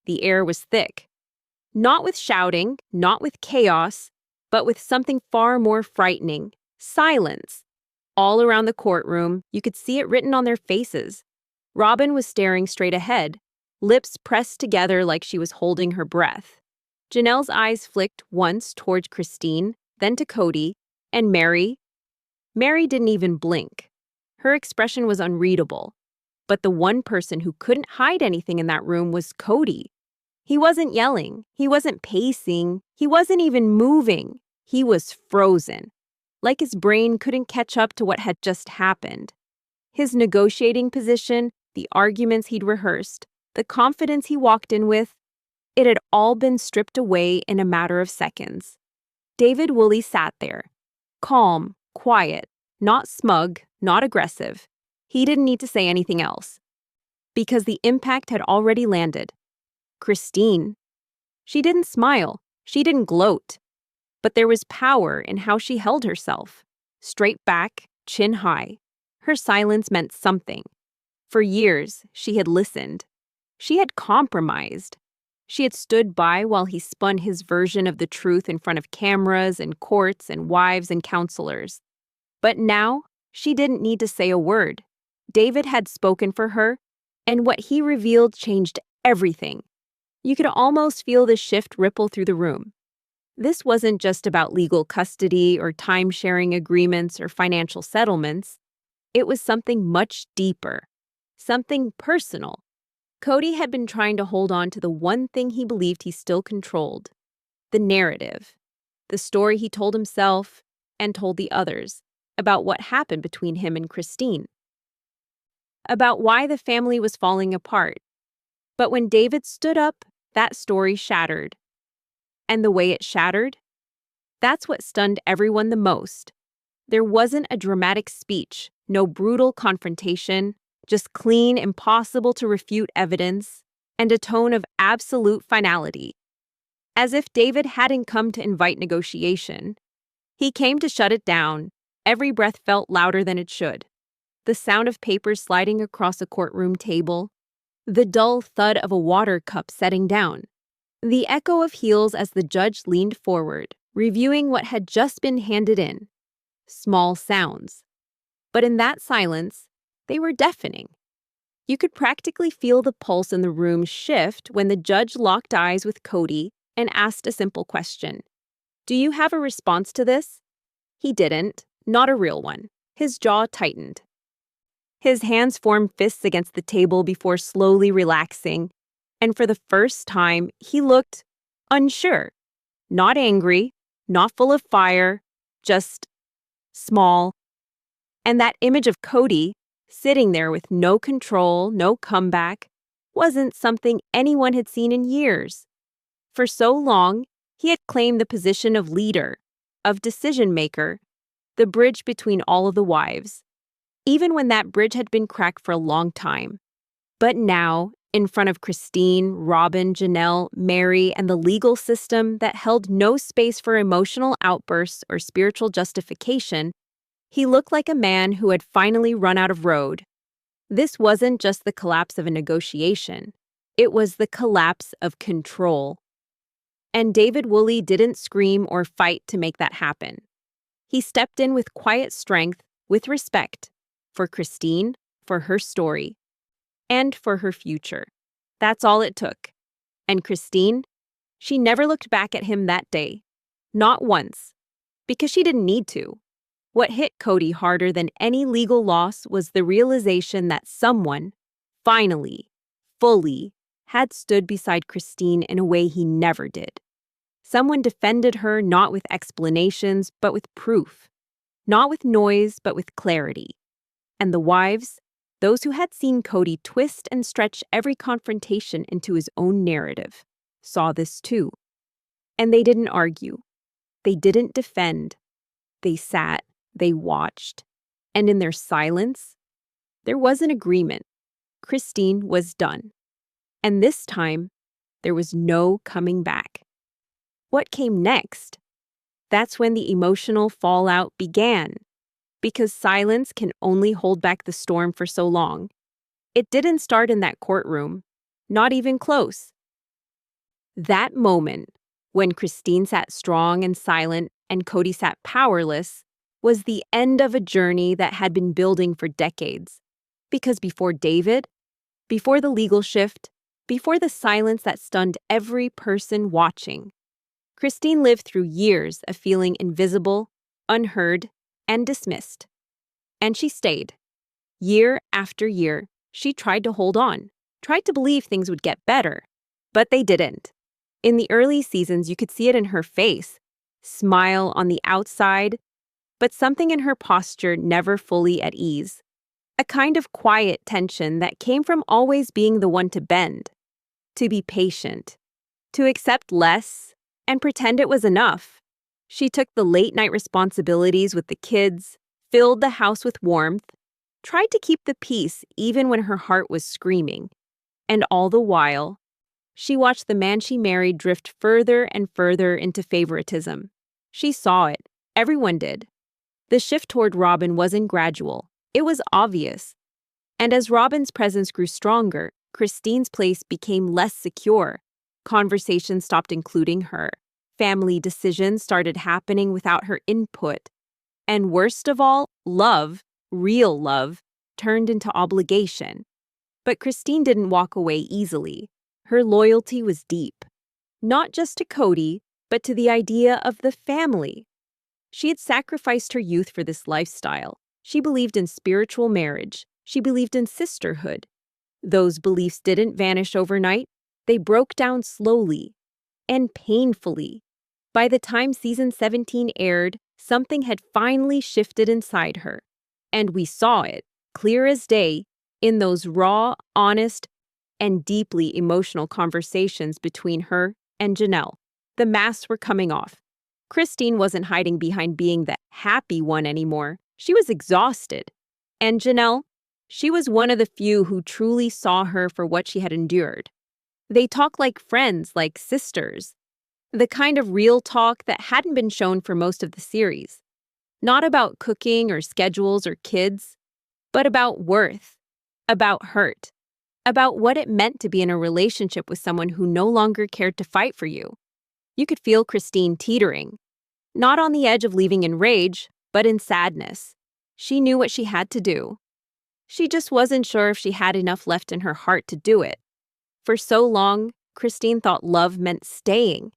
The air was thick. Not with shouting, not with chaos, but with something far more frightening: silence. All around the courtroom, you could see it written on their faces. Robin was staring straight ahead, lips pressed together like she was holding her breath. Janelle's eyes flicked once towards Christine, then to Kody, and Mary. Mary didn't even blink. Her expression was unreadable. But the one person who couldn't hide anything in that room was Kody. He wasn't yelling, he wasn't pacing, he wasn't even moving. He was frozen, like his brain couldn't catch up to what had just happened. His negotiating position, the arguments he'd rehearsed, the confidence he walked in with, it had all been stripped away in a matter of seconds. David Woolley sat there, calm, quiet, not smug, not aggressive. He didn't need to say anything else, because the impact had already landed. Christine. She didn't smile, she didn't gloat, but there was power in how she held herself. Straight back, chin high. Her silence meant something. For years, she had listened. She had compromised. She had stood by while he spun his version of the truth in front of cameras and courts and wives and counselors. But now, she didn't need to say a word. David had spoken for her, and what he revealed changed everything. You could almost feel the shift ripple through the room. This wasn't just about legal custody or time-sharing agreements or financial settlements. It was something much deeper, something personal. Kody had been trying to hold on to the one thing he believed he still controlled: the narrative, the story he told himself and told the others about what happened between him and Christine, about why the family was falling apart. But when David stood up, that story shattered. And the way it shattered? That's what stunned everyone the most. There wasn't a dramatic speech, no brutal confrontation, just clean, impossible to refute evidence, and a tone of absolute finality. As if David hadn't come to invite negotiation. He came to shut it down. Every breath felt louder than it should. The sound of papers sliding across a courtroom table, the dull thud of a water cup setting down, the echo of heels as the judge leaned forward, reviewing what had just been handed in. Small sounds. But in that silence, they were deafening. You could practically feel the pulse in the room shift when the judge locked eyes with Kody and asked a simple question. "Do you have a response to this?" He didn't, not a real one. His jaw tightened. His hands formed fists against the table before slowly relaxing, and for the first time, he looked unsure. Not angry, not full of fire, just small. And that image of Kody, sitting there with no control, no comeback, wasn't something anyone had seen in years. For so long, he had claimed the position of leader, of decision-maker, the bridge between all of the wives, even when that bridge had been cracked for a long time. But now, in front of Christine, Robin, Janelle, Mary, and the legal system that held no space for emotional outbursts or spiritual justification, he looked like a man who had finally run out of road. This wasn't just the collapse of a negotiation. It was the collapse of control. And David Woolley didn't scream or fight to make that happen. He stepped in with quiet strength, with respect, for Christine, for her story, and for her future. That's all it took. And Christine, she never looked back at him that day. Not once. Because she didn't need to. What hit Kody harder than any legal loss was the realization that someone, finally, fully, had stood beside Christine in a way he never did. Someone defended her not with explanations, but with proof. Not with noise, but with clarity. And the wives, those who had seen Kody twist and stretch every confrontation into his own narrative, saw this too. And they didn't argue. They didn't defend. They sat, they watched. And in their silence, there was an agreement. Christine was done. And this time, there was no coming back. What came next? That's when the emotional fallout began. Because silence can only hold back the storm for so long. It didn't start in that courtroom, not even close. That moment, when Christine sat strong and silent and Kody sat powerless, was the end of a journey that had been building for decades. Because before David, before the legal shift, before the silence that stunned every person watching, Christine lived through years of feeling invisible, unheard, and dismissed. And she stayed. Year after year, she tried to hold on, tried to believe things would get better, but they didn't. In the early seasons, you could see it in her face, smile on the outside, but something in her posture never fully at ease. A kind of quiet tension that came from always being the one to bend, to be patient, to accept less, and pretend it was enough. She took the late-night responsibilities with the kids, filled the house with warmth, tried to keep the peace even when her heart was screaming. And all the while, she watched the man she married drift further and further into favoritism. She saw it. Everyone did. The shift toward Robin wasn't gradual. It was obvious. And as Robin's presence grew stronger, Christine's place became less secure. Conversations stopped including her. Family decisions started happening without her input. And worst of all, love, real love, turned into obligation. But Christine didn't walk away easily. Her loyalty was deep. Not just to Kody, but to the idea of the family. She had sacrificed her youth for this lifestyle. She believed in spiritual marriage. She believed in sisterhood. Those beliefs didn't vanish overnight. They broke down slowly and painfully. By the time season 17 aired, something had finally shifted inside her. And we saw it, clear as day, in those raw, honest, and deeply emotional conversations between her and Janelle. The masks were coming off. Christine wasn't hiding behind being the happy one anymore. She was exhausted. And Janelle, she was one of the few who truly saw her for what she had endured. They talked like friends, like sisters. The kind of real talk that hadn't been shown for most of the series. Not about cooking or schedules or kids, but about worth, about hurt, about what it meant to be in a relationship with someone who no longer cared to fight for you. You could feel Christine teetering, not on the edge of leaving in rage, but in sadness. She knew what she had to do. She just wasn't sure if she had enough left in her heart to do it. For so long, Christine thought love meant staying,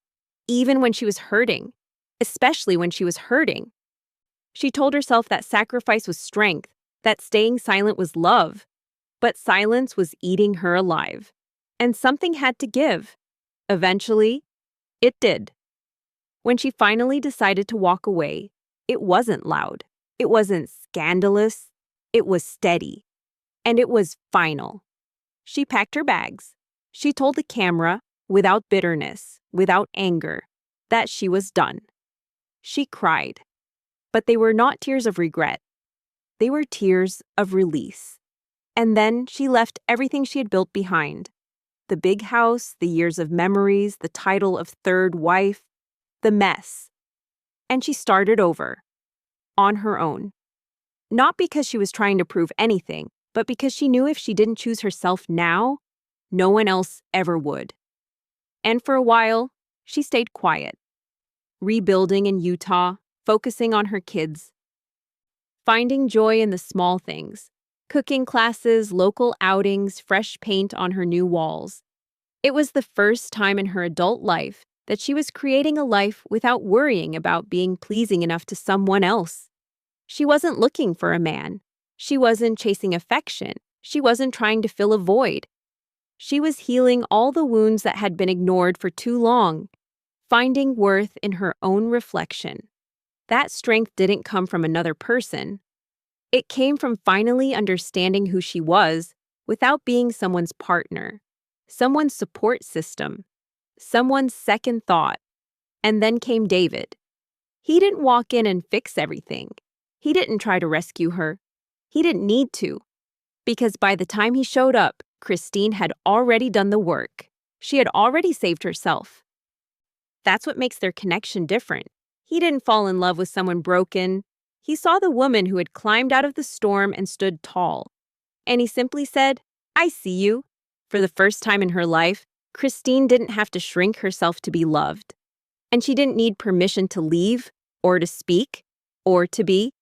even when she was hurting, especially when she was hurting. She told herself that sacrifice was strength, that staying silent was love. But silence was eating her alive. And something had to give. Eventually, it did. When she finally decided to walk away, it wasn't loud. It wasn't scandalous. It was steady. And it was final. She packed her bags. She told the camera, without bitterness, without anger, that she was done. She cried. But they were not tears of regret. They were tears of release. And then she left everything she had built behind. The big house, the years of memories, the title of third wife, the mess. And she started over, on her own. Not because she was trying to prove anything, but because she knew if she didn't choose herself now, no one else ever would. And for a while, she stayed quiet, rebuilding in Utah, focusing on her kids, finding joy in the small things, cooking classes, local outings, fresh paint on her new walls. It was the first time in her adult life that she was creating a life without worrying about being pleasing enough to someone else. She wasn't looking for a man. She wasn't chasing affection. She wasn't trying to fill a void. She was healing all the wounds that had been ignored for too long, finding worth in her own reflection. That strength didn't come from another person. It came from finally understanding who she was without being someone's partner, someone's support system, someone's second thought. And then came David. He didn't walk in and fix everything. He didn't try to rescue her. He didn't need to. Because by the time he showed up, Christine had already done the work. She had already saved herself. That's what makes their connection different. He didn't fall in love with someone broken. He saw the woman who had climbed out of the storm and stood tall. And he simply said, "I see you." For the first time in her life, Christine didn't have to shrink herself to be loved, and she didn't need permission to leave, or to speak, or to be.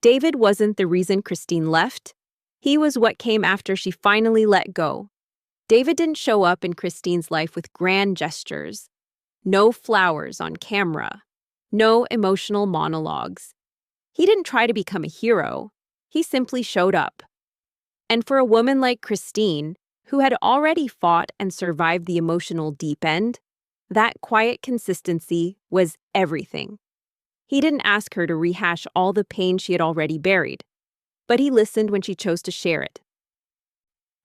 David wasn't the reason Christine left. He was what came after she finally let go. David didn't show up in Christine's life with grand gestures. No flowers on camera. No emotional monologues. He didn't try to become a hero. He simply showed up. And for a woman like Christine, who had already fought and survived the emotional deep end, that quiet consistency was everything. He didn't ask her to rehash all the pain she had already buried, but he listened when she chose to share it.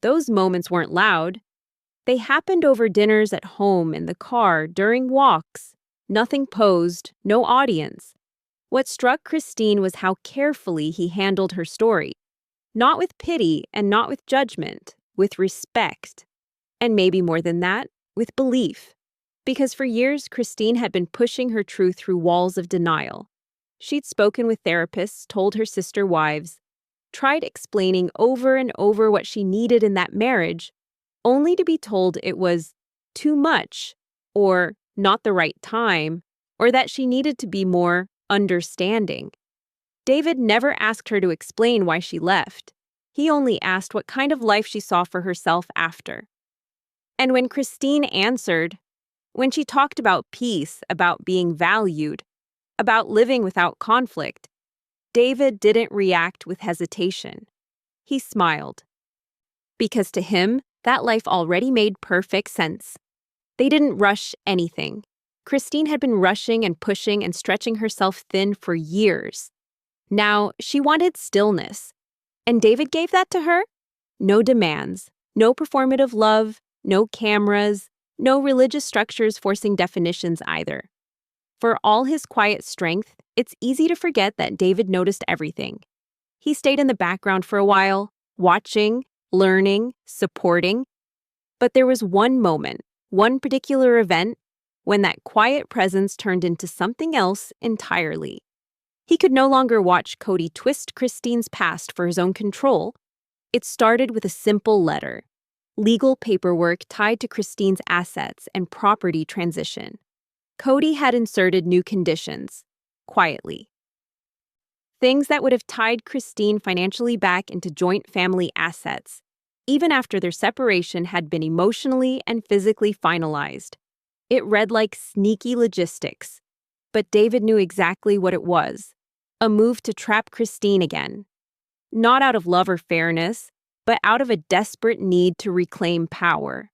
Those moments weren't loud. They happened over dinners at home, in the car, during walks. Nothing posed, no audience. What struck Christine was how carefully he handled her story. Not with pity and not with judgment, with respect. And maybe more than that, with belief. Because for years, Christine had been pushing her truth through walls of denial. She'd spoken with therapists, told her sister wives, tried explaining over and over what she needed in that marriage, only to be told it was too much, or not the right time, or that she needed to be more understanding. David never asked her to explain why she left. He only asked what kind of life she saw for herself after. And when Christine answered, when she talked about peace, about being valued, about living without conflict, David didn't react with hesitation. He smiled. Because to him, that life already made perfect sense. They didn't rush anything. Christine had been rushing and pushing and stretching herself thin for years. Now, she wanted stillness. And David gave that to her? No demands, no performative love, no cameras, no religious structures forcing definitions either. For all his quiet strength, it's easy to forget that David noticed everything. He stayed in the background for a while, watching, learning, supporting. But there was one moment, one particular event, when that quiet presence turned into something else entirely. He could no longer watch Kody twist Christine's past for his own control. It started with a simple letter, legal paperwork tied to Christine's assets and property transition. Kody had inserted new conditions, quietly. Things that would have tied Christine financially back into joint family assets, even after their separation had been emotionally and physically finalized. It read like sneaky logistics, but David knew exactly what it was. A move to trap Christine again. Not out of love or fairness, but out of a desperate need to reclaim power.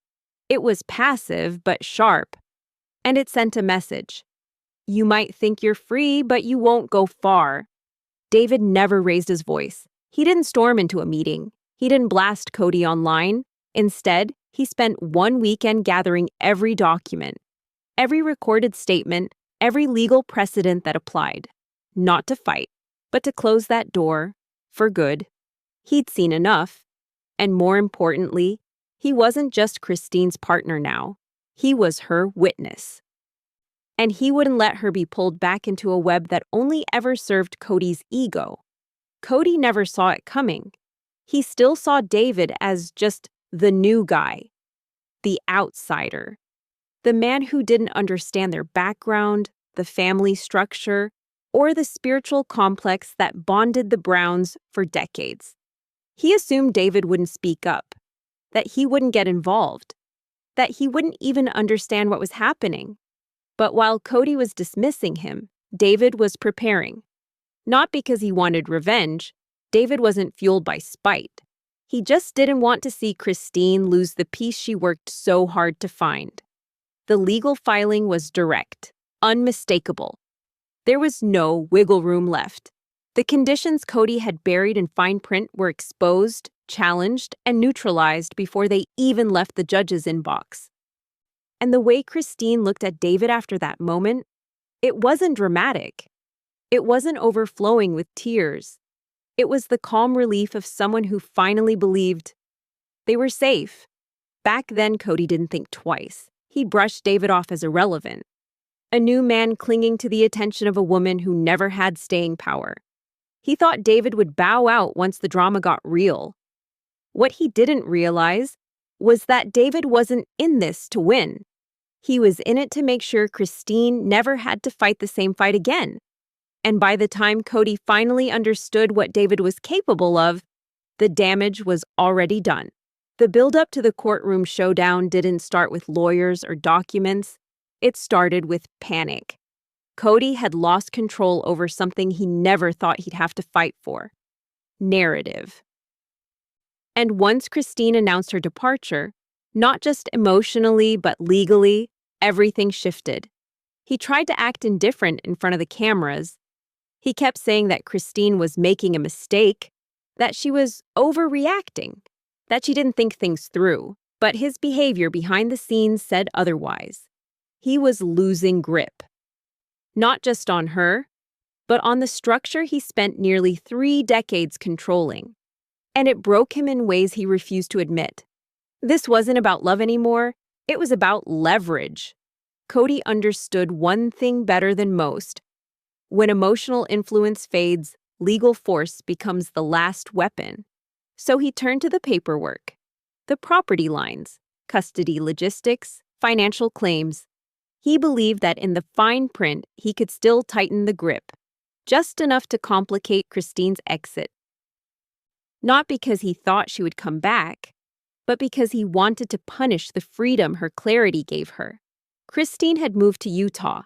It was passive, but sharp. And it sent a message. You might think you're free, but you won't go far. David never raised his voice. He didn't storm into a meeting. He didn't blast Kody online. Instead, he spent one weekend gathering every document, every recorded statement, every legal precedent that applied. Not to fight, but to close that door, for good. He'd seen enough. And more importantly, he wasn't just Christine's partner now. He was her witness. And he wouldn't let her be pulled back into a web that only ever served Kody's ego. Kody never saw it coming. He still saw David as just the new guy, the outsider, the man who didn't understand their background, the family structure, or the spiritual complex that bonded the Browns for decades. He assumed David wouldn't speak up, that he wouldn't get involved, that he wouldn't even understand what was happening. But while Kody was dismissing him, David was preparing. Not because he wanted revenge. David wasn't fueled by spite. He just didn't want to see Christine lose the peace she worked so hard to find. The legal filing was direct, unmistakable. There was no wiggle room left. The conditions Kody had buried in fine print were exposed, challenged, and neutralized before they even left the judge's inbox. And the way Christine looked at David after that moment, it wasn't dramatic. It wasn't overflowing with tears. It was the calm relief of someone who finally believed they were safe. Back then, Kody didn't think twice. He brushed David off as irrelevant. A new man clinging to the attention of a woman who never had staying power. He thought David would bow out once the drama got real. What he didn't realize was that David wasn't in this to win. He was in it to make sure Christine never had to fight the same fight again. And by the time Kody finally understood what David was capable of, the damage was already done. The build-up to the courtroom showdown didn't start with lawyers or documents. It started with panic. Kody had lost control over something he never thought he'd have to fight for: narrative. And once Christine announced her departure, not just emotionally but legally, everything shifted. He tried to act indifferent in front of the cameras. He kept saying that Christine was making a mistake, that she was overreacting, that she didn't think things through. But his behavior behind the scenes said otherwise. He was losing grip. Not just on her, but on the structure he spent nearly 3 decades controlling. And it broke him in ways he refused to admit. This wasn't about love anymore, it was about leverage. Kody understood one thing better than most. When emotional influence fades, legal force becomes the last weapon. So he turned to the paperwork, the property lines, custody logistics, financial claims. He believed that in the fine print, he could still tighten the grip, just enough to complicate Christine's exit. Not because he thought she would come back, but because he wanted to punish the freedom her clarity gave her. Christine had moved to Utah.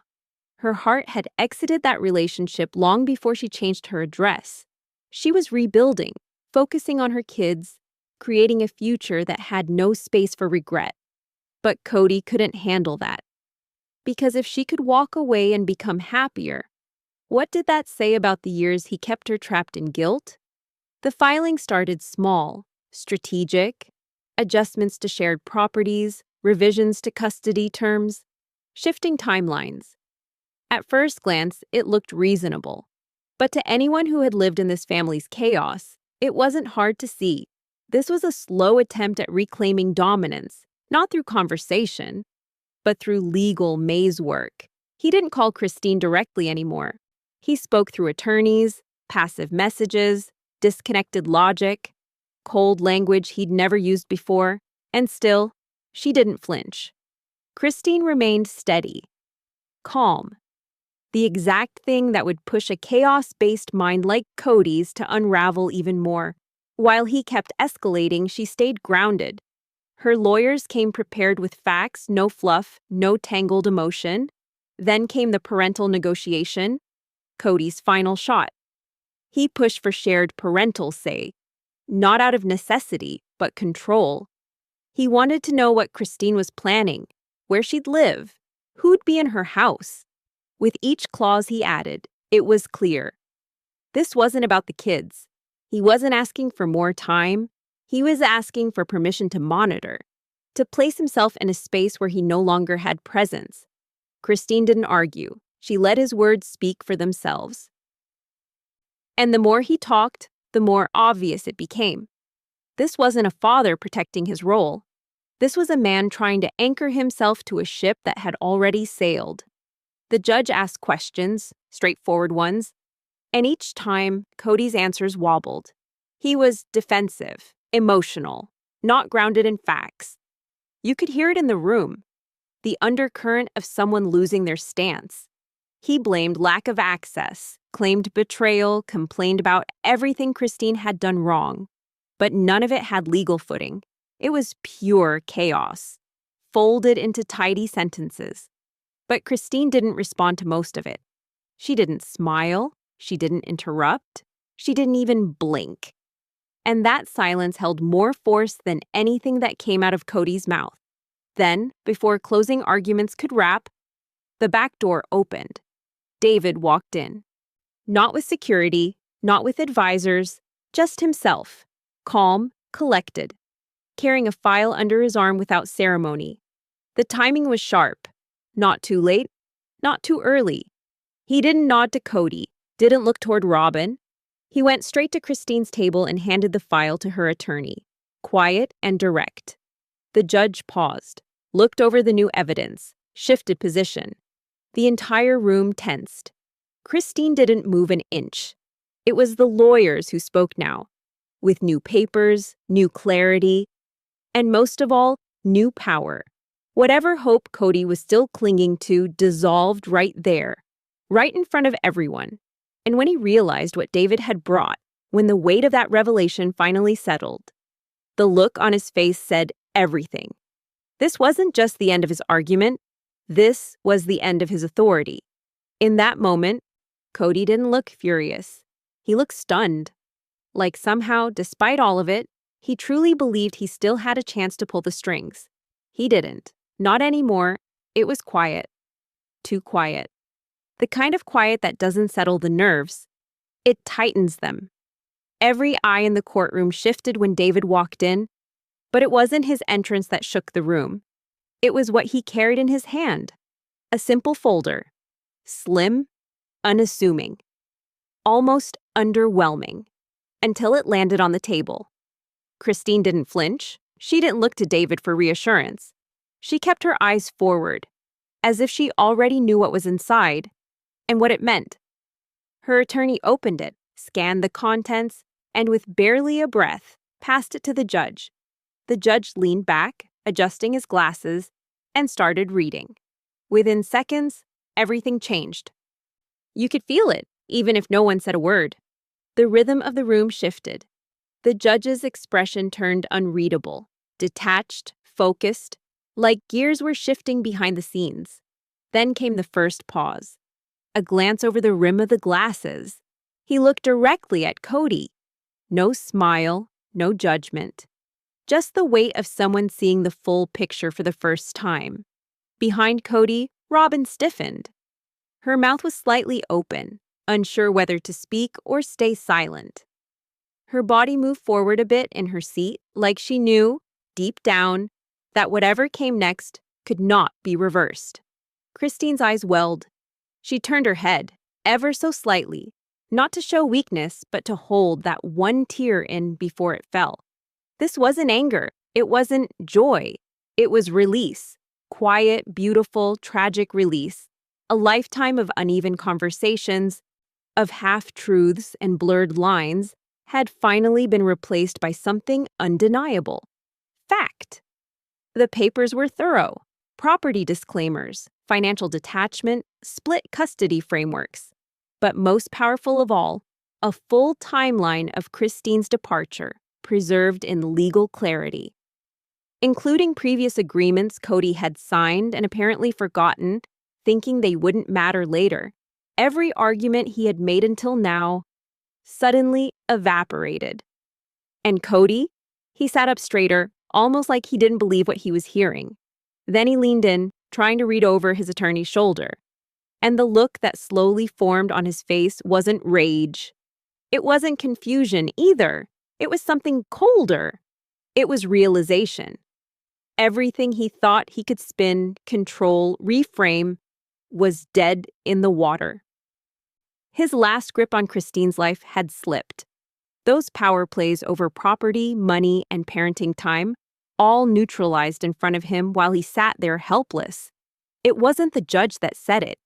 Her heart had exited that relationship long before she changed her address. She was rebuilding, focusing on her kids, creating a future that had no space for regret. But Kody couldn't handle that. Because if she could walk away and become happier, what did that say about the years he kept her trapped in guilt? The filing started small, strategic, adjustments to shared properties, revisions to custody terms, shifting timelines. At first glance, it looked reasonable. But to anyone who had lived in this family's chaos, it wasn't hard to see. This was a slow attempt at reclaiming dominance, not through conversation, but through legal maze work. He didn't call Christine directly anymore. He spoke through attorneys, passive messages, disconnected logic, cold language he'd never used before, and still, she didn't flinch. Christine remained steady, calm, the exact thing that would push a chaos-based mind like Kody's to unravel even more. While he kept escalating, she stayed grounded. Her lawyers came prepared with facts, no fluff, no tangled emotion. Then came the parental negotiation, Kody's final shot. He pushed for shared parental say, not out of necessity, but control. He wanted to know what Christine was planning, where she'd live, who'd be in her house. With each clause he added, it was clear. This wasn't about the kids. He wasn't asking for more time. He was asking for permission to monitor, to place himself in a space where he no longer had presence. Christine didn't argue. She let his words speak for themselves. And the more he talked, the more obvious it became. This wasn't a father protecting his role. This was a man trying to anchor himself to a ship that had already sailed. The judge asked questions, straightforward ones, and each time, Kody's answers wobbled. He was defensive, emotional, not grounded in facts. You could hear it in the room, the undercurrent of someone losing their stance. He blamed lack of access, claimed betrayal, complained about everything Christine had done wrong. But none of it had legal footing. It was pure chaos, folded into tidy sentences. But Christine didn't respond to most of it. She didn't smile. She didn't interrupt. She didn't even blink. And that silence held more force than anything that came out of Kody's mouth. Then, before closing arguments could wrap, the back door opened. David walked in. Not with security, not with advisors, just himself, calm, collected, carrying a file under his arm without ceremony. The timing was sharp. Not too late, not too early. He didn't nod to Kody, didn't look toward Robin. He went straight to Christine's table and handed the file to her attorney, quiet and direct. The judge paused, looked over the new evidence, shifted position. The entire room tensed. Christine didn't move an inch. It was the lawyers who spoke now, with new papers, new clarity. And most of all, new power. Whatever hope Kody was still clinging to dissolved right there, right in front of everyone. And when he realized what David had brought, when the weight of that revelation finally settled, the look on his face said everything. This wasn't just the end of his argument. This was the end of his authority. In that moment, Kody didn't look furious. He looked stunned. Like somehow, despite all of it, he truly believed he still had a chance to pull the strings. He didn't. Not anymore. It was quiet. Too quiet. The kind of quiet that doesn't settle the nerves. It tightens them. Every eye in the courtroom shifted when David walked in, but it wasn't his entrance that shook the room. It was what he carried in his hand. A simple folder. Slim, unassuming, almost underwhelming, until it landed on the table. Christine didn't flinch. She didn't look to David for reassurance. She kept her eyes forward, as if she already knew what was inside and what it meant. Her attorney opened it, scanned the contents, and with barely a breath, passed it to the judge. The judge leaned back, adjusting his glasses, and started reading. Within seconds, everything changed. You could feel it, even if no one said a word. The rhythm of the room shifted. The judge's expression turned unreadable, detached, focused, like gears were shifting behind the scenes. Then came the first pause. A glance over the rim of the glasses. He looked directly at Kody. No smile, no judgment. Just the weight of someone seeing the full picture for the first time. Behind Kody, Robin stiffened. Her mouth was slightly open, unsure whether to speak or stay silent. Her body moved forward a bit in her seat, like she knew, deep down, that whatever came next could not be reversed. Christine's eyes welled. She turned her head, ever so slightly, not to show weakness, but to hold that one tear in before it fell. This wasn't anger. It wasn't joy. It was release. Quiet, beautiful, tragic release. A lifetime of uneven conversations, of half-truths and blurred lines, had finally been replaced by something undeniable. Fact. The papers were thorough. Property disclaimers, financial detachment, split custody frameworks. But most powerful of all, a full timeline of Christine's departure, preserved in legal clarity. Including previous agreements Kody had signed and apparently forgotten, thinking they wouldn't matter later. Every argument he had made until now suddenly evaporated. And Kody? He sat up straighter, almost like he didn't believe what he was hearing. Then he leaned in, trying to read over his attorney's shoulder. And the look that slowly formed on his face wasn't rage. It wasn't confusion either. It was something colder. It was realization. Everything he thought he could spin, control, reframe was dead in the water. His last grip on Christine's life had slipped. Those power plays over property, money, and parenting time, all neutralized in front of him while he sat there helpless. It wasn't the judge that said it.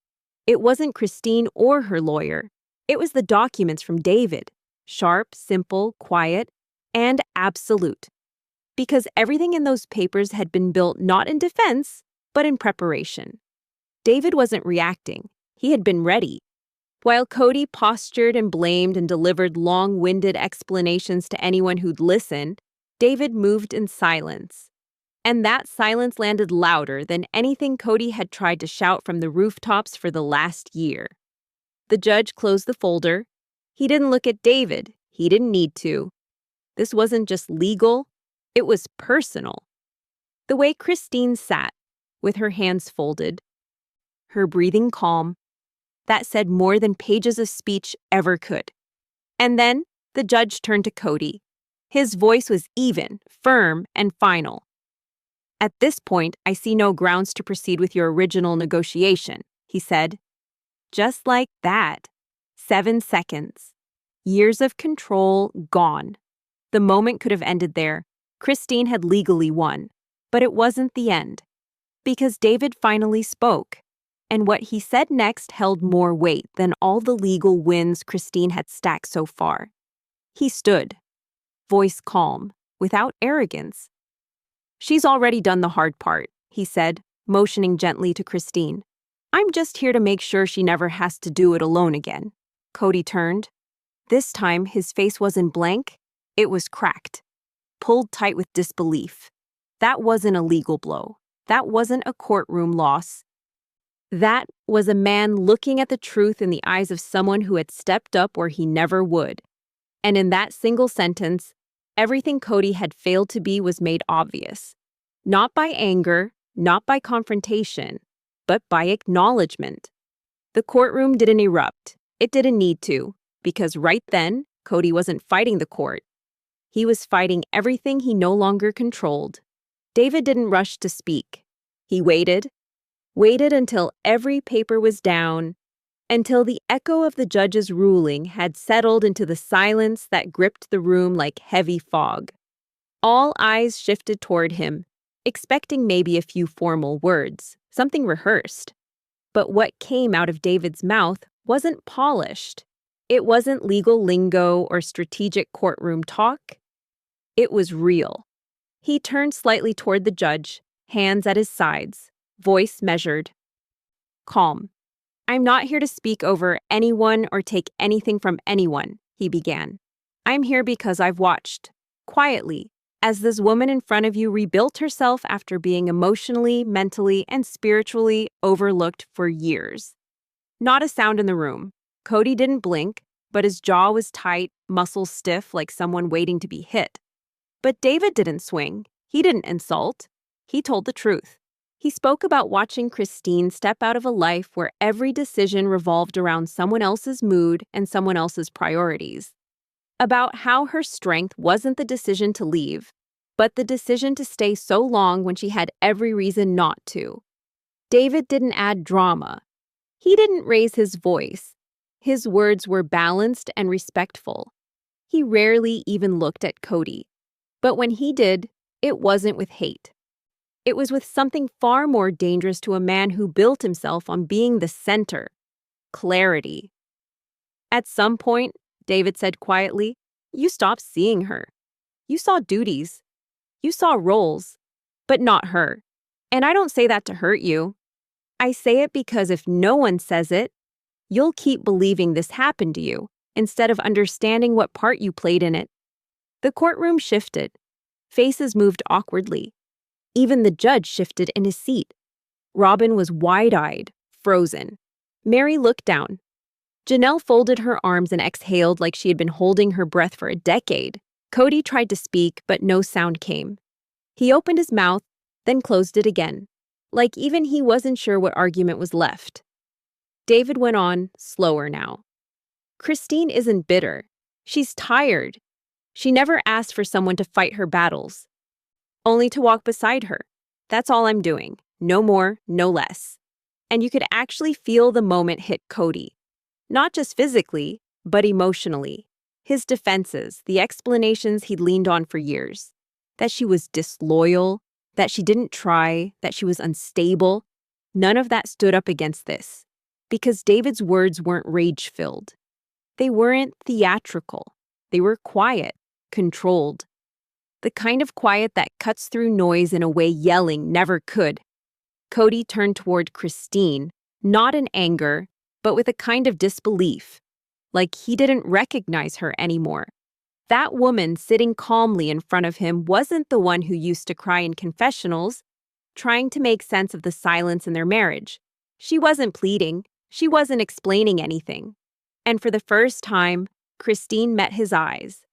It wasn't Christine or her lawyer. It was the documents from David. Sharp, simple, quiet, and absolute. Because everything in those papers had been built not in defense, but in preparation. David wasn't reacting. He had been ready. While Kody postured and blamed and delivered long-winded explanations to anyone who'd listen, David moved in silence. And that silence landed louder than anything Kody had tried to shout from the rooftops for the last year. The judge closed the folder. He didn't look at David. He didn't need to. This wasn't just legal. It was personal. The way Christine sat, with her hands folded, her breathing calm, that said more than pages of speech ever could. And then the judge turned to Kody. His voice was even, firm, and final. "At this point, I see no grounds to proceed with your original negotiation," he said. Just like that. 7 seconds. Years of control gone. The moment could have ended there. Christine had legally won. But it wasn't the end. Because David finally spoke. And what he said next held more weight than all the legal wins Christine had stacked so far. He stood, voice calm, without arrogance. "She's already done the hard part," he said, motioning gently to Christine. "I'm just here to make sure she never has to do it alone again." Kody turned. This time, his face wasn't blank, it was cracked, pulled tight with disbelief. That wasn't a legal blow. That wasn't a courtroom loss. That was a man looking at the truth in the eyes of someone who had stepped up where he never would. And in that single sentence, everything Kody had failed to be was made obvious. Not by anger, not by confrontation, but by acknowledgement. The courtroom didn't erupt. It didn't need to, because right then, Kody wasn't fighting the court. He was fighting everything he no longer controlled. David didn't rush to speak. He waited until every paper was down, until the echo of the judge's ruling had settled into the silence that gripped the room like heavy fog. All eyes shifted toward him, expecting maybe a few formal words, something rehearsed. But what came out of David's mouth wasn't polished. It wasn't legal lingo or strategic courtroom talk. It was real. He turned slightly toward the judge, hands at his sides, voice measured. "Calm. I'm not here to speak over anyone or take anything from anyone," he began. "I'm here because I've watched, quietly, as this woman in front of you rebuilt herself after being emotionally, mentally, and spiritually overlooked for years." Not a sound in the room. Kody didn't blink, but his jaw was tight, muscles stiff like someone waiting to be hit. But David didn't swing. He didn't insult. He told the truth. He spoke about watching Christine step out of a life where every decision revolved around someone else's mood and someone else's priorities. About how her strength wasn't the decision to leave, but the decision to stay so long when she had every reason not to. David didn't add drama. He didn't raise his voice. His words were balanced and respectful. He rarely even looked at Kody. But when he did, it wasn't with hate. It was with something far more dangerous to a man who built himself on being the center: clarity. "At some point," David said quietly, "you stopped seeing her. You saw duties. You saw roles, but not her. And I don't say that to hurt you. I say it because if no one says it, you'll keep believing this happened to you instead of understanding what part you played in it." The courtroom shifted. Faces moved awkwardly. Even the judge shifted in his seat. Robin was wide-eyed, frozen. Mary looked down. Janelle folded her arms and exhaled like she had been holding her breath for a decade. Kody tried to speak, but no sound came. He opened his mouth, then closed it again, like even he wasn't sure what argument was left. David went on, slower now. "Christine isn't bitter. She's tired. She never asked for someone to fight her battles. Only to walk beside her. That's all I'm doing. No more, no less." And you could actually feel the moment hit Kody. Not just physically, but emotionally. His defenses, the explanations he'd leaned on for years. That she was disloyal, that she didn't try, that she was unstable. None of that stood up against this. Because David's words weren't rage-filled. They weren't theatrical. They were quiet, controlled. The kind of quiet that cuts through noise in a way yelling never could. Kody turned toward Christine, not in anger, but with a kind of disbelief, like he didn't recognize her anymore. That woman sitting calmly in front of him wasn't the one who used to cry in confessionals, trying to make sense of the silence in their marriage. She wasn't pleading. She wasn't explaining anything. And for the first time, Christine met his eyes.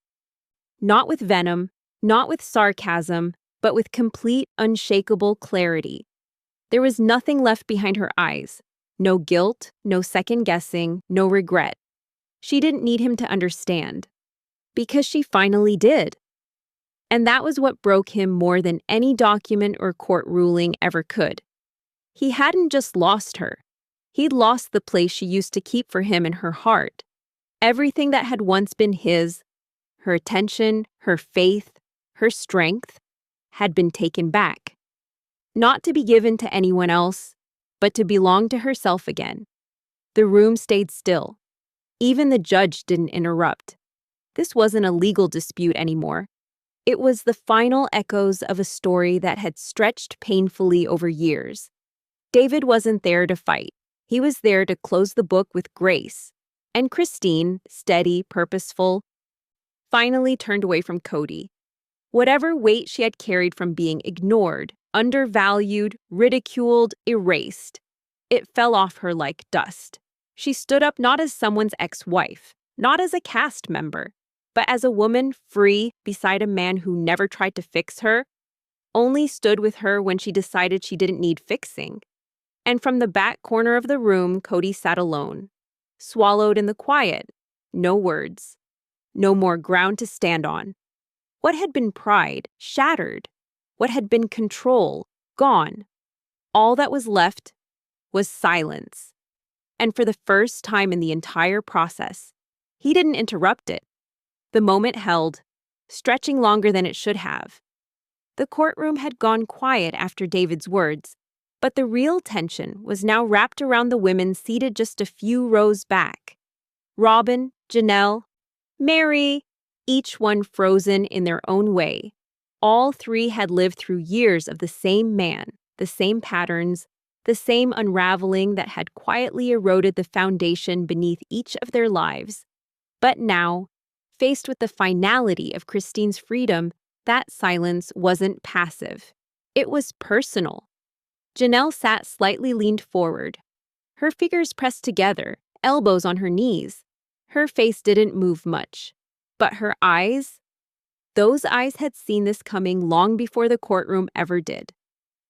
Not with venom, not with sarcasm, but with complete, unshakable clarity. There was nothing left behind her eyes. No guilt, no second-guessing, no regret. She didn't need him to understand. Because she finally did. And that was what broke him more than any document or court ruling ever could. He hadn't just lost her. He'd lost the place she used to keep for him in her heart. Everything that had once been his, her attention, her faith, her strength, had been taken back. Not to be given to anyone else, but to belong to herself again. The room stayed still. Even the judge didn't interrupt. This wasn't a legal dispute anymore. It was the final echoes of a story that had stretched painfully over years. David wasn't there to fight. He was there to close the book with grace. And Christine, steady, purposeful, finally turned away from Kody. Whatever weight she had carried from being ignored, undervalued, ridiculed, erased, it fell off her like dust. She stood up not as someone's ex-wife, not as a cast member, but as a woman free beside a man who never tried to fix her, only stood with her when she decided she didn't need fixing. And from the back corner of the room, Kody sat alone, swallowed in the quiet, no words, no more ground to stand on. What had been pride, shattered. What had been control, gone. All that was left was silence. And for the first time in the entire process, he didn't interrupt it. The moment held, stretching longer than it should have. The courtroom had gone quiet after David's words, but the real tension was now wrapped around the women seated just a few rows back. Robin, Janelle, Mary, each one frozen in their own way. All three had lived through years of the same man, the same patterns, the same unraveling that had quietly eroded the foundation beneath each of their lives. But now, faced with the finality of Christine's freedom, that silence wasn't passive. It was personal. Janelle sat slightly leaned forward, her fingers pressed together, elbows on her knees. Her face didn't move much. But her eyes? Those eyes had seen this coming long before the courtroom ever did.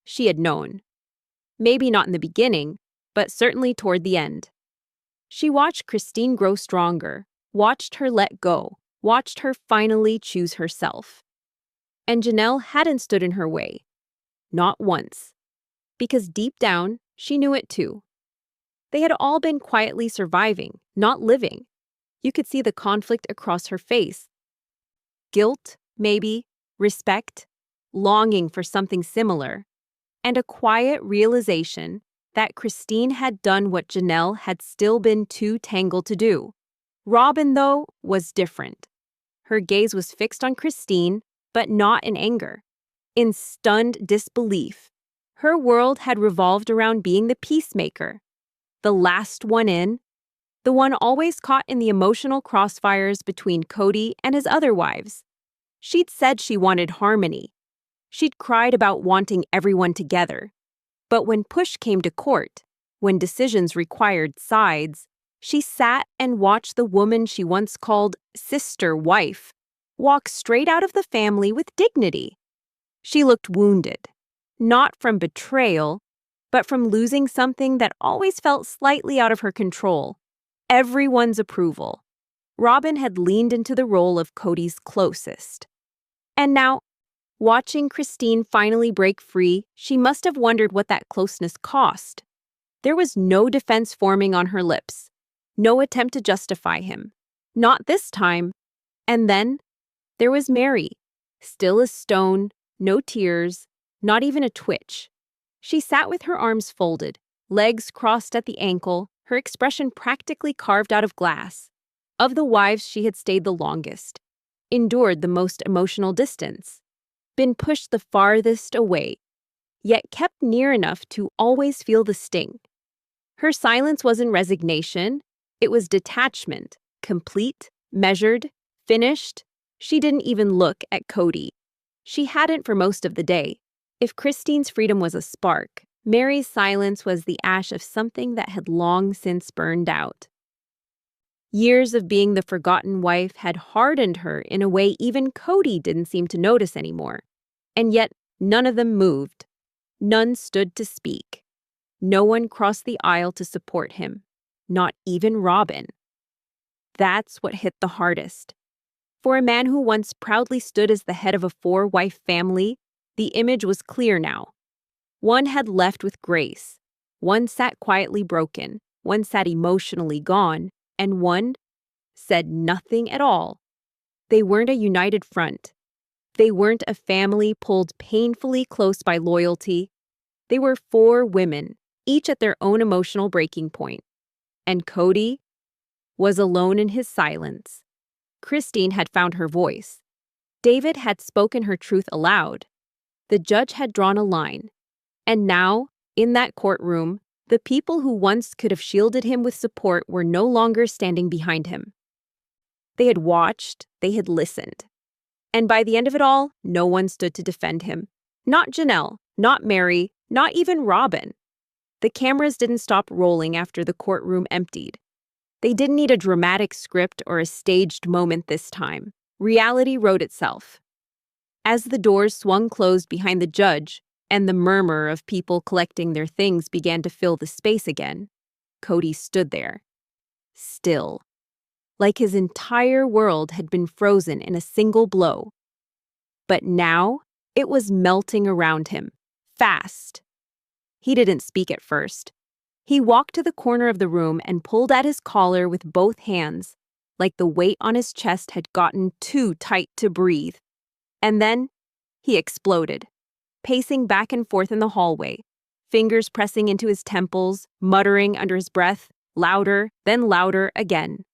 She had known. Maybe not in the beginning, but certainly toward the end. She watched Christine grow stronger, watched her let go, watched her finally choose herself. And Janelle hadn't stood in her way. Not once. Because deep down, she knew it too. They had all been quietly surviving, not living. You could see the conflict across her face. Guilt, maybe, respect, longing for something similar, and a quiet realization that Christine had done what Janelle had still been too tangled to do. Robin, though, was different. Her gaze was fixed on Christine, but not in anger. In stunned disbelief. Her world had revolved around being the peacemaker, the last one in, the one always caught in the emotional crossfires between Kody and his other wives. She'd said she wanted harmony. She'd cried about wanting everyone together. But when push came to court, when decisions required sides, she sat and watched the woman she once called sister wife walk straight out of the family with dignity. She looked wounded, not from betrayal, but from losing something that always felt slightly out of her control. Everyone's approval. Robin had leaned into the role of Kody's closest. And now, watching Christine finally break free, she must have wondered what that closeness cost. There was no defense forming on her lips, no attempt to justify him. Not this time. And then, there was Mary, still as stone, no tears, not even a twitch. She sat with her arms folded, legs crossed at the ankle, her expression practically carved out of glass. Of the wives she had stayed the longest, endured the most emotional distance, been pushed the farthest away, yet kept near enough to always feel the sting. Her silence wasn't resignation, it was detachment, complete, measured, finished. She didn't even look at Kody. She hadn't for most of the day. If Christine's freedom was a spark, Mary's silence was the ash of something that had long since burned out. Years of being the forgotten wife had hardened her in a way even Kody didn't seem to notice anymore. And yet, none of them moved. None stood to speak. No one crossed the aisle to support him. Not even Robin. That's what hit the hardest. For a man who once proudly stood as the head of a four-wife family, the image was clear now. One had left with grace. One sat quietly broken. One sat emotionally gone. And one said nothing at all. They weren't a united front. They weren't a family pulled painfully close by loyalty. They were four women, each at their own emotional breaking point. And Kody was alone in his silence. Christine had found her voice. David had spoken her truth aloud. The judge had drawn a line. And now, in that courtroom, the people who once could have shielded him with support were no longer standing behind him. They had watched, they had listened. And by the end of it all, no one stood to defend him. Not Janelle, not Mary, not even Robin. The cameras didn't stop rolling after the courtroom emptied. They didn't need a dramatic script or a staged moment this time. Reality wrote itself. As the doors swung closed behind the judge and the murmur of people collecting their things began to fill the space again, Kody stood there, still, like his entire world had been frozen in a single blow. But now, it was melting around him, fast. He didn't speak at first. He walked to the corner of the room and pulled at his collar with both hands, like the weight on his chest had gotten too tight to breathe. And then, he exploded, pacing back and forth in the hallway, fingers pressing into his temples, muttering under his breath, louder, then louder again.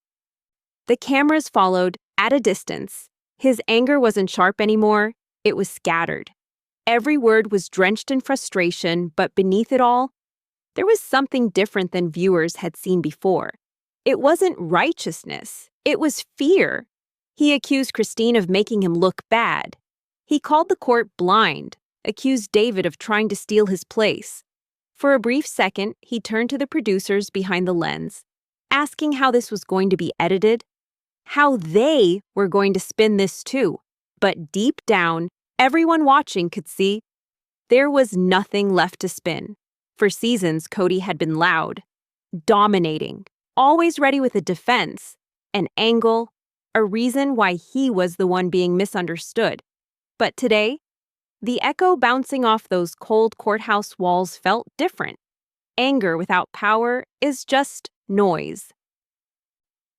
The cameras followed, at a distance. His anger wasn't sharp anymore, it was scattered. Every word was drenched in frustration, but beneath it all, there was something different than viewers had seen before. It wasn't righteousness, it was fear. He accused Christine of making him look bad. He called the court blind, accused David of trying to steal his place. For a brief second, he turned to the producers behind the lens, asking how this was going to be edited, how they were going to spin this too. But deep down, everyone watching could see there was nothing left to spin. For seasons, Kody had been loud, dominating, always ready with a defense, an angle, a reason why he was the one being misunderstood. But today, the echo bouncing off those cold courthouse walls felt different. Anger without power is just noise.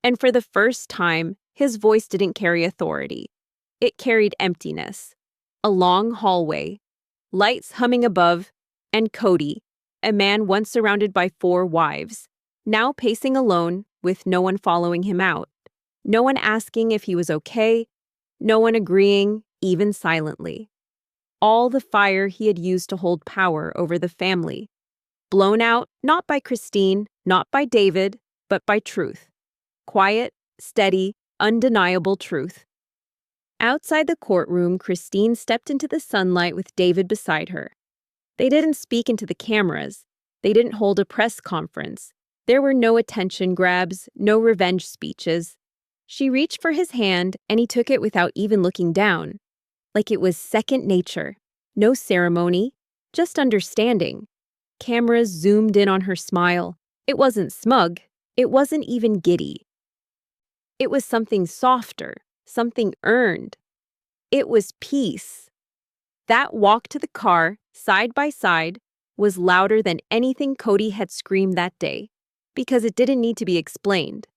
And for the first time, his voice didn't carry authority. It carried emptiness. A long hallway, lights humming above, and Kody, a man once surrounded by 4 wives, now pacing alone with no one following him out, no one asking if he was okay, no one agreeing, even silently. All the fire he had used to hold power over the family, blown out not by Christine, not by David, but by truth. Quiet, steady, undeniable truth. Outside the courtroom, Christine stepped into the sunlight with David beside her. They didn't speak into the cameras. They didn't hold a press conference. There were no attention grabs, no revenge speeches. She reached for his hand, and he took it without even looking down, like it was second nature. No ceremony, just understanding. Cameras zoomed in on her smile. It wasn't smug. It wasn't even giddy. It was something softer, something earned. It was peace. That walk to the car, side by side, was louder than anything Kody had screamed that day, because it didn't need to be explained.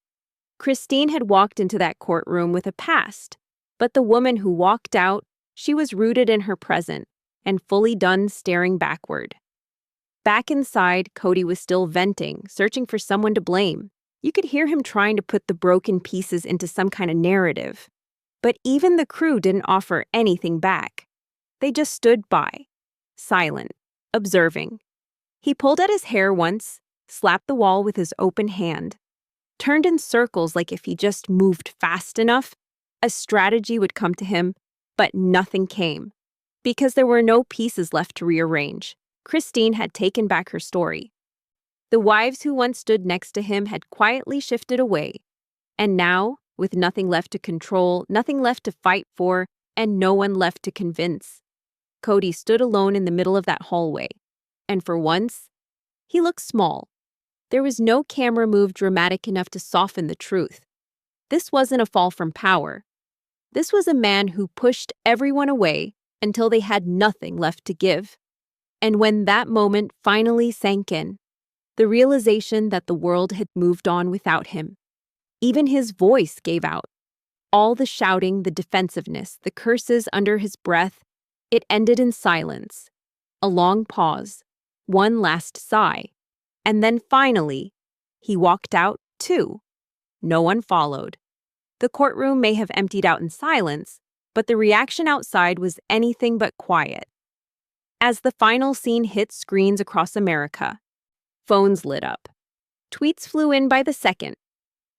Christine had walked into that courtroom with a past, but the woman who walked out, she was rooted in her present and fully done staring backward. Back inside, Kody was still venting, searching for someone to blame. You could hear him trying to put the broken pieces into some kind of narrative. But even the crew didn't offer anything back. They just stood by, silent, observing. He pulled at his hair once, slapped the wall with his open hand, turned in circles like if he just moved fast enough, a strategy would come to him, but nothing came. Because there were no pieces left to rearrange. Christine had taken back her story. The wives who once stood next to him had quietly shifted away. And now, with nothing left to control, nothing left to fight for, and no one left to convince, Kody stood alone in the middle of that hallway. And for once, he looked small. There was no camera move dramatic enough to soften the truth. This wasn't a fall from power. This was a man who pushed everyone away until they had nothing left to give. And when that moment finally sank in, the realization that the world had moved on without him, even his voice gave out. All the shouting, the defensiveness, the curses under his breath, it ended in silence. A long pause, one last sigh, and then finally, he walked out too. No one followed. The courtroom may have emptied out in silence, but the reaction outside was anything but quiet. As the final scene hit screens across America, phones lit up. Tweets flew in by the second.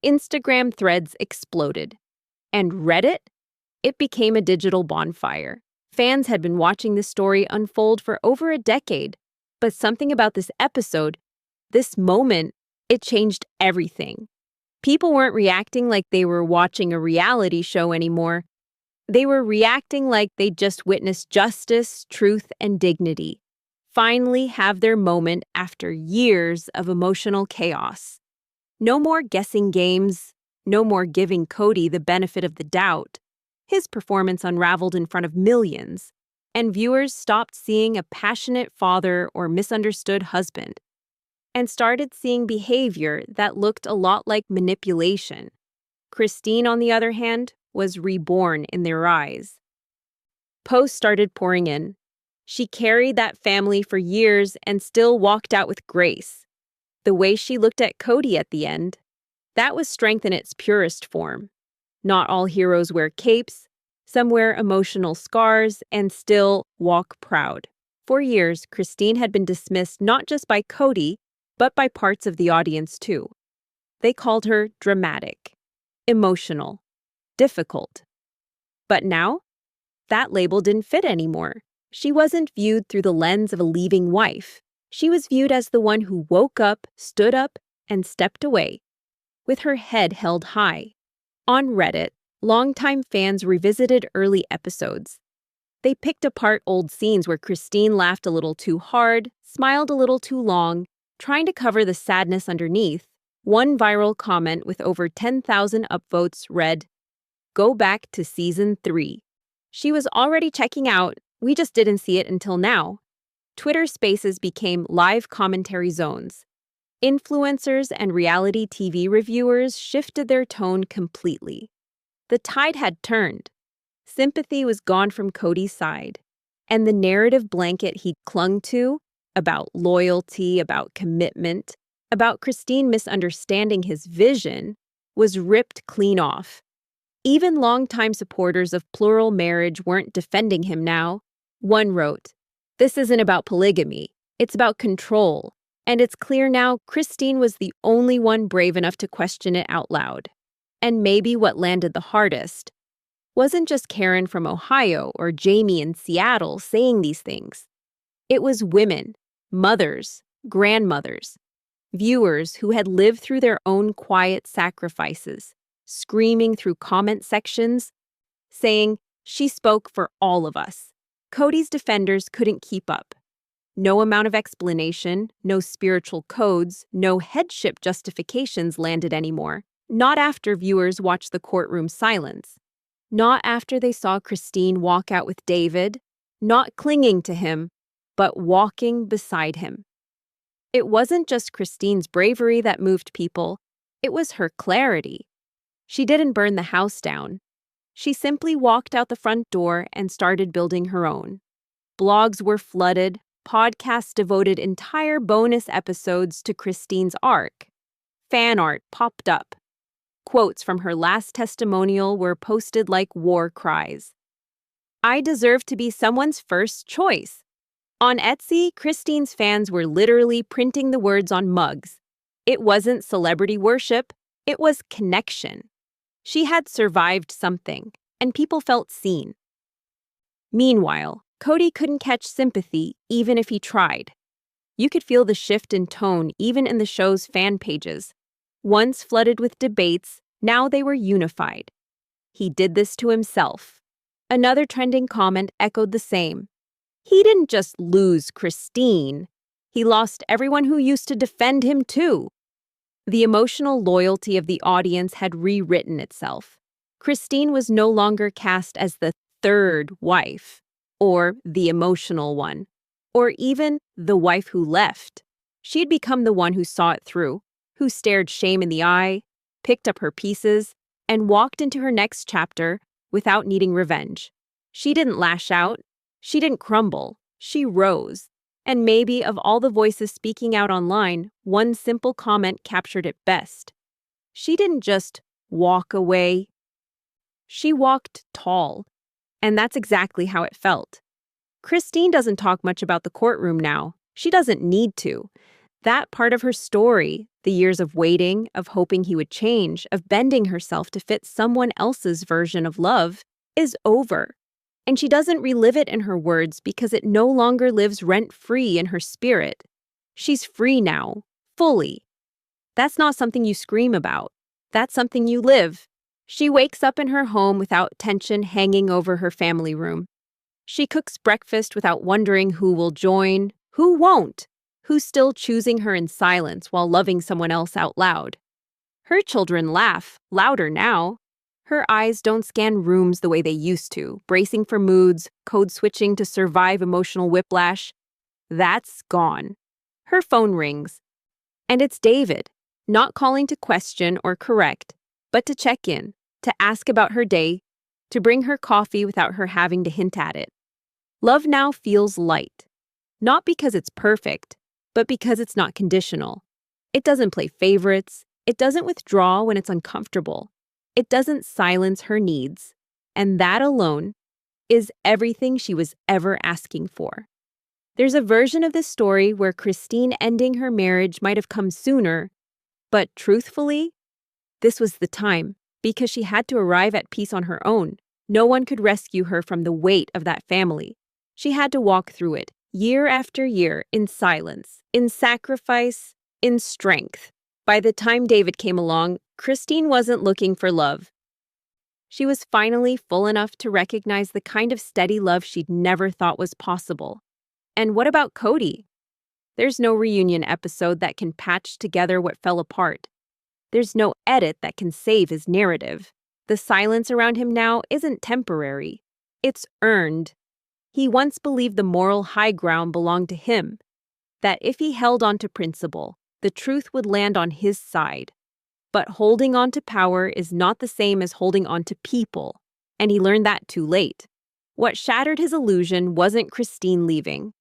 Instagram threads exploded. And Reddit? It became a digital bonfire. Fans had been watching this story unfold for over a decade, but something about this episode, this moment, it changed everything. People weren't reacting like they were watching a reality show anymore. They were reacting like they'd just witnessed justice, truth, and dignity finally have their moment after years of emotional chaos. No more guessing games, no more giving Kody the benefit of the doubt. His performance unraveled in front of millions, and viewers stopped seeing a passionate father or misunderstood husband and started seeing behavior that looked a lot like manipulation. Christine, on the other hand, was reborn in their eyes. Posts started pouring in. She carried that family for years and still walked out with grace. The way she looked at Kody at the end, that was strength in its purest form. Not all heroes wear capes. Some wear emotional scars and still walk proud. For years, Christine had been dismissed not just by Kody, but by parts of the audience too. They called her dramatic, emotional, difficult. But now, that label didn't fit anymore. She wasn't viewed through the lens of a leaving wife. She was viewed as the one who woke up, stood up, and stepped away, with her head held high. On Reddit, longtime fans revisited early episodes. They picked apart old scenes where Christine laughed a little too hard, smiled a little too long, trying to cover the sadness underneath. One viral comment with over 10,000 upvotes read, "Go back to season 3. She was already checking out, we just didn't see it until now." Twitter Spaces became live commentary zones. Influencers and reality TV reviewers shifted their tone completely. The tide had turned. Sympathy was gone from Kody's side, and the narrative blanket he'd clung to, about loyalty, about commitment, about Christine misunderstanding his vision, was ripped clean off. Even longtime supporters of plural marriage weren't defending him now. One wrote, "This isn't about polygamy, it's about control, and it's clear now Christine was the only one brave enough to question it out loud." And maybe what landed the hardest wasn't just Karen from Ohio or Jamie in Seattle saying these things. It was women, mothers, grandmothers, viewers who had lived through their own quiet sacrifices, screaming through comment sections, saying, "She spoke for all of us." Kody's defenders couldn't keep up. No amount of explanation, no spiritual codes, no headship justifications landed anymore. Not after viewers watched the courtroom silence. Not after they saw Christine walk out with David, not clinging to him, but walking beside him. It wasn't just Christine's bravery that moved people, it was her clarity. She didn't burn the house down. She simply walked out the front door and started building her own. Blogs were flooded, podcasts devoted entire bonus episodes to Christine's arc. Fan art popped up. Quotes from her last testimonial were posted like war cries. "I deserve to be someone's first choice." On Etsy, Christine's fans were literally printing the words on mugs. It wasn't celebrity worship, it was connection. She had survived something, and people felt seen. Meanwhile, Kody couldn't catch sympathy even if he tried. You could feel the shift in tone even in the show's fan pages. Once flooded with debates, now they were unified. "He did this to himself." Another trending comment echoed the same. "He didn't just lose Christine, he lost everyone who used to defend him too." The emotional loyalty of the audience had rewritten itself. Christine was no longer cast as the third wife, or the emotional one, or even the wife who left. She had become the one who saw it through, who stared shame in the eye, picked up her pieces, and walked into her next chapter without needing revenge. She didn't lash out, she didn't crumble, she rose. And maybe of all the voices speaking out online, one simple comment captured it best. She didn't just walk away. She walked tall. And that's exactly how it felt. Christine doesn't talk much about the courtroom now. She doesn't need to. That part of her story, the years of waiting, of hoping he would change, of bending herself to fit someone else's version of love, is over. And she doesn't relive it in her words because it no longer lives rent-free in her spirit. She's free now, fully. That's not something you scream about. That's something you live. She wakes up in her home without tension hanging over her family room. She cooks breakfast without wondering who will join, who won't, who's still choosing her in silence while loving someone else out loud. Her children laugh, louder now. Her eyes don't scan rooms the way they used to, bracing for moods, code switching to survive emotional whiplash. That's gone. Her phone rings. And it's David, not calling to question or correct, but to check in, to ask about her day, to bring her coffee without her having to hint at it. Love now feels light. Not because it's perfect, but because it's not conditional. It doesn't play favorites. It doesn't withdraw when it's uncomfortable. It doesn't silence her needs. And that alone is everything she was ever asking for. There's a version of this story where Christine ending her marriage might have come sooner, but truthfully, this was the time, because she had to arrive at peace on her own. No one could rescue her from the weight of that family. She had to walk through it, year after year, in silence, in sacrifice, in strength. By the time David came along, Christine wasn't looking for love. She was finally full enough to recognize the kind of steady love she'd never thought was possible. And what about Kody? There's no reunion episode that can patch together what fell apart. There's no edit that can save his narrative. The silence around him now isn't temporary. It's earned. He once believed the moral high ground belonged to him, that if he held on to principle, the truth would land on his side. But holding on to power is not the same as holding on to people, and he learned that too late. What shattered his illusion wasn't Christine leaving.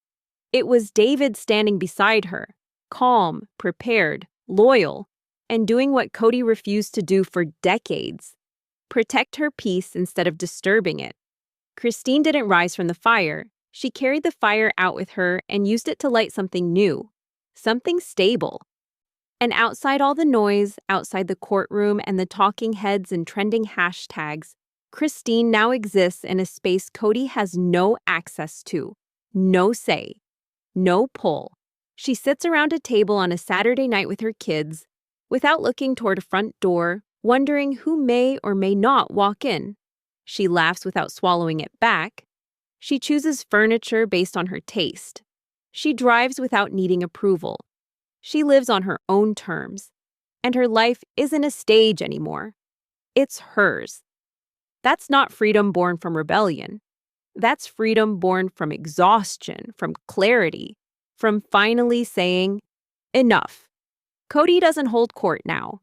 It was David standing beside her, calm, prepared, loyal, and doing what Kody refused to do for decades. Protect her peace instead of disturbing it. Christine didn't rise from the fire. She carried the fire out with her and used it to light something new, something stable. And outside all the noise, outside the courtroom and the talking heads and trending hashtags, Christine now exists in a space Kody has no access to, no say, no pull. She sits around a table on a Saturday night with her kids, without looking toward a front door, wondering who may or may not walk in. She laughs without swallowing it back. She chooses furniture based on her taste. She drives without needing approval. She lives on her own terms. And her life isn't a stage anymore. It's hers. That's not freedom born from rebellion. That's freedom born from exhaustion, from clarity, from finally saying, enough. Kody doesn't hold court now.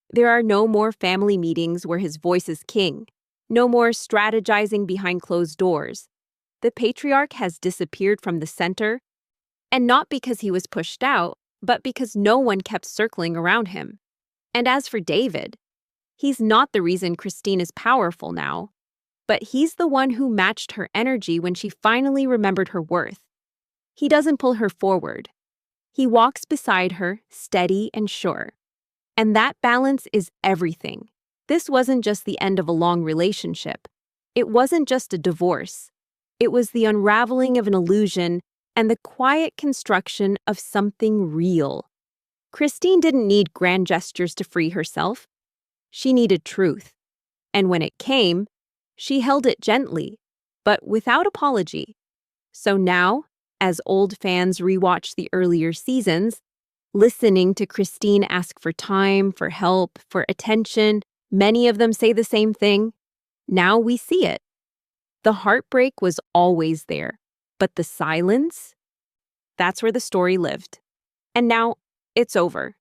There are no more family meetings where his voice is king. No more strategizing behind closed doors. The patriarch has disappeared from the center, and not because he was pushed out, but because no one kept circling around him. And as for David, he's not the reason Christine is powerful now, but he's the one who matched her energy when she finally remembered her worth. He doesn't pull her forward. He walks beside her, steady and sure. And that balance is everything. This wasn't just the end of a long relationship. It wasn't just a divorce. It was the unraveling of an illusion and the quiet construction of something real. Christine didn't need grand gestures to free herself. She needed truth. And when it came, she held it gently, but without apology. So now, as old fans rewatch the earlier seasons, listening to Christine ask for time, for help, for attention, many of them say the same thing. Now we see it. The heartbreak was always there, but the silence? That's where the story lived. And now, it's over.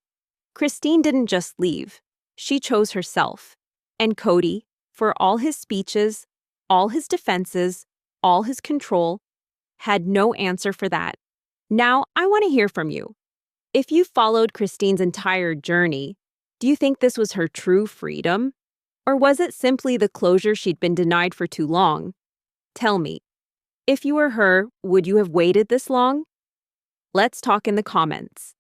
Christine didn't just leave. She chose herself. And Kody, for all his speeches, all his defenses, all his control, had no answer for that. Now, I want to hear from you. If you followed Christine's entire journey, do you think this was her true freedom? Or was it simply the closure she'd been denied for too long? Tell me, if you were her, would you have waited this long? Let's talk in the comments.